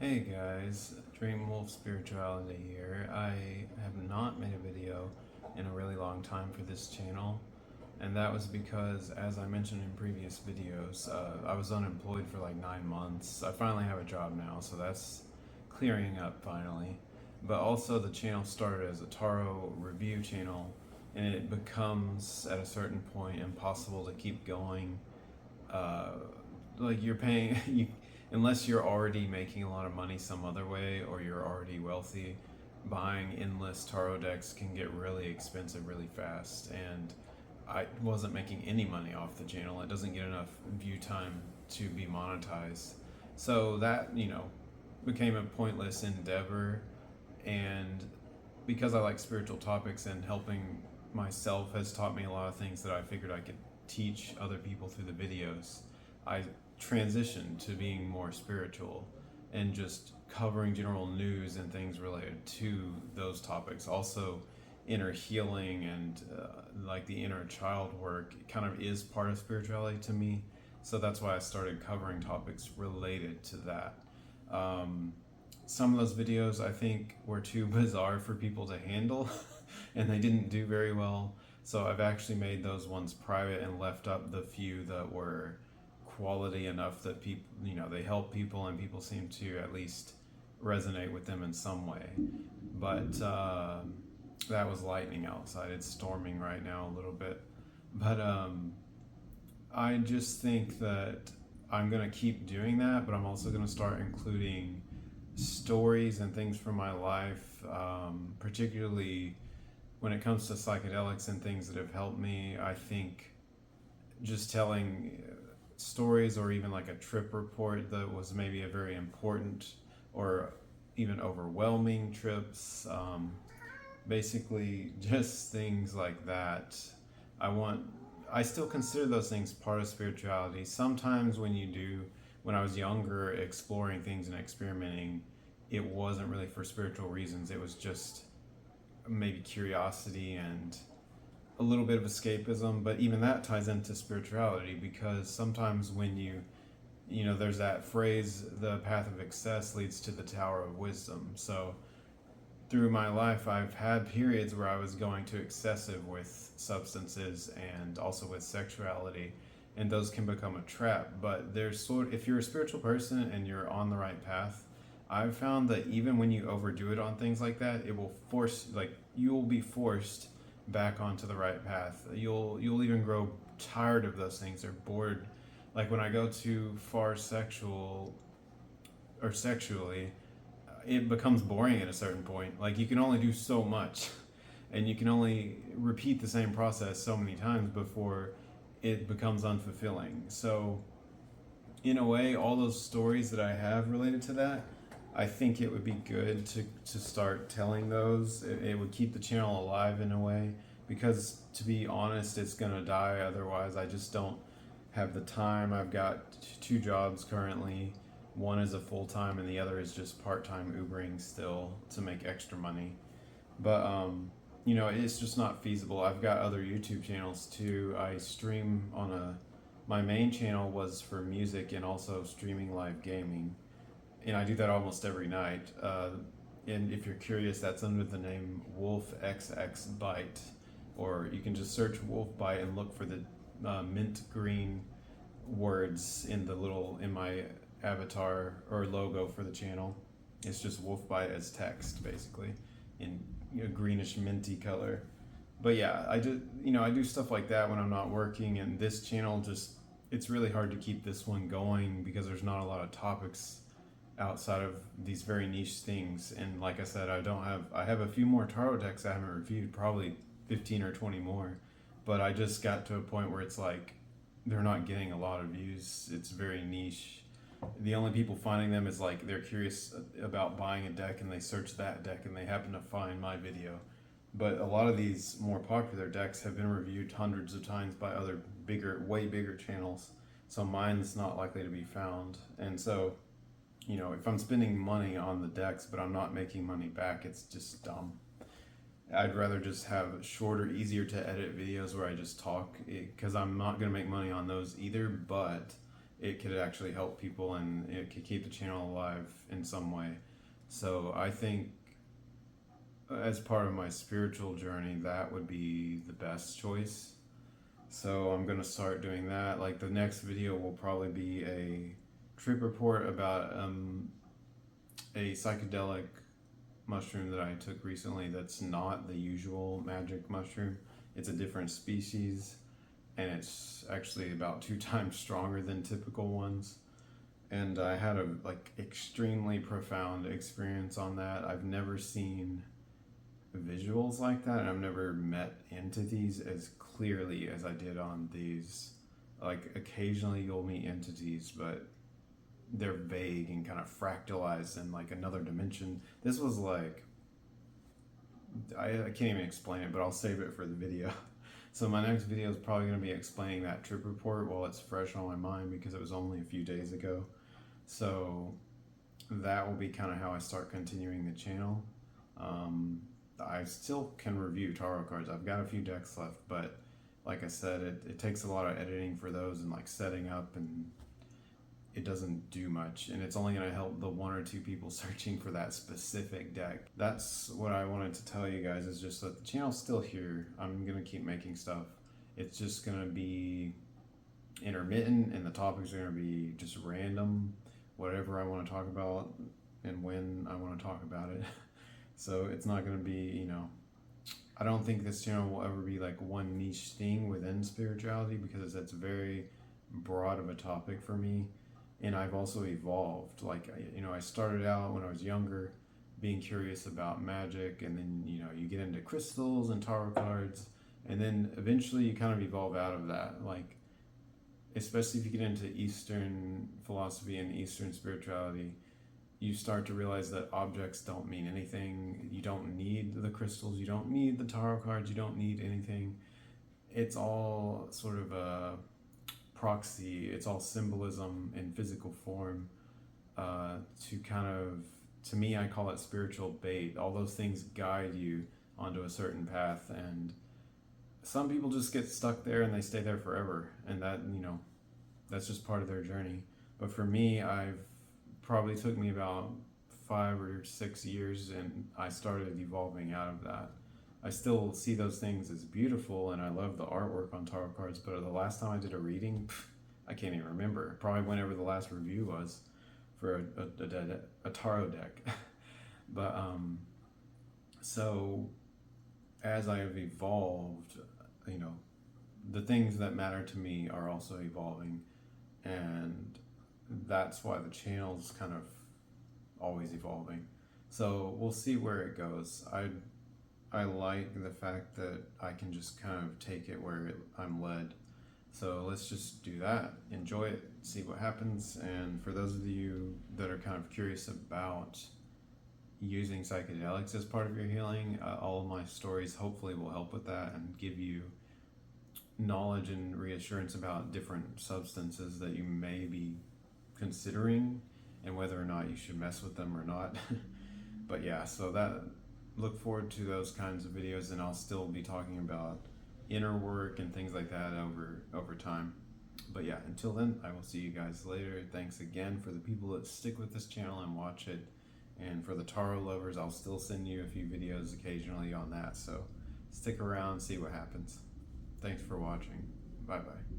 Hey guys, Dream Wolf Spirituality here. I have not made a video in a really long time for this channel, and that was because, as I mentioned in previous videos, I was unemployed for like 9 months. I finally have a job now, so that's clearing up finally. But also, the channel started as a tarot review channel, and it becomes at a certain point impossible to keep going. uh, like you're paying you unless you're already making a lot of money some other way or you're already wealthy. Buying endless tarot decks can get really expensive really fast, and I wasn't making any money off the channel. It doesn't get enough view time to be monetized, so that became a pointless endeavor. And because I like spiritual topics and helping myself has taught me a lot of things that I figured I could teach other people through the videos, I transitioned to being more spiritual and just covering general news and things related to those topics. Also, inner healing and like the inner child work kind of is part of spirituality to me. So that's why I started covering topics related to that. Um, some of those videos I think were too bizarre for people to handle and they didn't do very well. So I've actually made those ones private and left up the few that were quality enough that people, they help people and people seem to at least resonate with them in some way. But that was lightning outside. It's storming right now a little bit. But I just think that I'm going to keep doing that, but I'm also going to start including stories and things from my life, particularly when it comes to psychedelics and things that have helped me. I think just telling stories or even like a trip report that was maybe a very important or even overwhelming trips, basically just things like that. I want I still consider those things part of spirituality. Sometimes when I was younger exploring things and experimenting, it wasn't really for spiritual reasons. It was just maybe curiosity and a little bit of escapism, but even that ties into spirituality because sometimes when there's that phrase, the path of excess leads to the tower of wisdom. So through my life, I've had periods where I was going to excessive with substances and also with sexuality, and those can become a trap. But if you're a spiritual person and you're on the right path, I've found that even when you overdo it on things like that, it will you'll be forced back onto the right path. You'll even grow tired of those things or bored. Like when I go too far sexually, it becomes boring at a certain point. Like you can only do so much, and you can only repeat the same process so many times before it becomes unfulfilling. So, in a way, all those stories that I have related to that, I think it would be good to start telling those. It would keep the channel alive in a way, because to be honest, it's gonna die otherwise. I just don't have the time. I've got two jobs currently. One is a full time, and the other is just part time Ubering still to make extra money. But it's just not feasible. I've got other YouTube channels too. I stream on a My main channel was for music and also streaming live gaming, and I do that almost every night. And if you're curious, that's under the name Wolf XX Byte, or you can just search Wolf Byte and look for the mint green words in my avatar or logo for the channel. It's just Wolf Byte as text, basically, in a greenish minty color. But yeah, I do stuff like that when I'm not working, and this channel it's really hard to keep this one going because there's not a lot of topics outside of these very niche things. And like I said, I have a few more tarot decks I haven't reviewed, probably 15 or 20 more, but I just got to a point where it's like they're not getting a lot of views. It's very niche. The only people finding them is like they're curious about buying a deck and they search that deck and they happen to find my video. But a lot of these more popular decks have been reviewed hundreds of times by other way bigger channels, so mine's not likely to be found. And so, if I'm spending money on the decks but I'm not making money back, it's just dumb. I'd rather just have shorter, easier to edit videos where I just talk, because I'm not going to make money on those either. But it could actually help people and it could keep the channel alive in some way. So I think as part of my spiritual journey, that would be the best choice. So I'm gonna start doing that. Like the next video will probably be a trip report about a psychedelic mushroom that I took recently that's not the usual magic mushroom. It's a different species and it's actually about 2 times stronger than typical ones. And I had a extremely profound experience on that. I've never seen visuals like that, and I've never met entities as clearly as I did on these. Like occasionally you'll meet entities, but they're vague and kind of fractalized in like another dimension. This was like, I can't even explain it, but I'll save it for the video. So my next video is probably going to be explaining that trip report while it's fresh on my mind because it was only a few days ago. So that will be kind of how I start continuing the channel. I still can review tarot cards. I've got a few decks left, but like I said, it takes a lot of editing for those and like setting up, and it doesn't do much, and it's only going to help the 1 or 2 people searching for that specific deck. That's what I wanted to tell you guys, is just that the channel's still here. I'm going to keep making stuff. It's just going to be intermittent, and the topics are going to be just random, whatever I want to talk about and when I want to talk about it. So it's not going to be, I don't think this channel will ever be like one niche thing within spirituality, because it's very broad of a topic for me. And I've also evolved. Like, I started out when I was younger being curious about magic, and then, you get into crystals and tarot cards, and then eventually you kind of evolve out of that. Like, especially if you get into Eastern philosophy and Eastern spirituality, you start to realize that objects don't mean anything. You don't need the crystals, you don't need the tarot cards, you don't need anything. It's all sort of a proxy, it's all symbolism in physical form, to kind of, to me, I call it spiritual bait. All those things guide you onto a certain path, and some people just get stuck there and they stay there forever, and that, that's just part of their journey. But for me, I've probably took me about 5 or 6 years, and I started evolving out of that. I still see those things as beautiful, and I love the artwork on tarot cards, but the last time I did a reading, I can't even remember. Probably whenever the last review was for a tarot deck. But so as I have evolved, the things that matter to me are also evolving, and that's why the channel's kind of always evolving. So we'll see where it goes. I like the fact that I can just kind of take it where I'm led. So let's just do that. Enjoy it, see what happens. And for those of you that are kind of curious about using psychedelics as part of your healing, all of my stories hopefully will help with that and give you knowledge and reassurance about different substances that you may be considering and whether or not you should mess with them or not. But yeah, so that, look forward to those kinds of videos, and I'll still be talking about inner work and things like that over time. But yeah, until then, I will see you guys later. Thanks again for the people that stick with this channel and watch it, and for the tarot lovers, I'll still send you a few videos occasionally on that, so stick around, see what happens. Thanks for watching. Bye bye.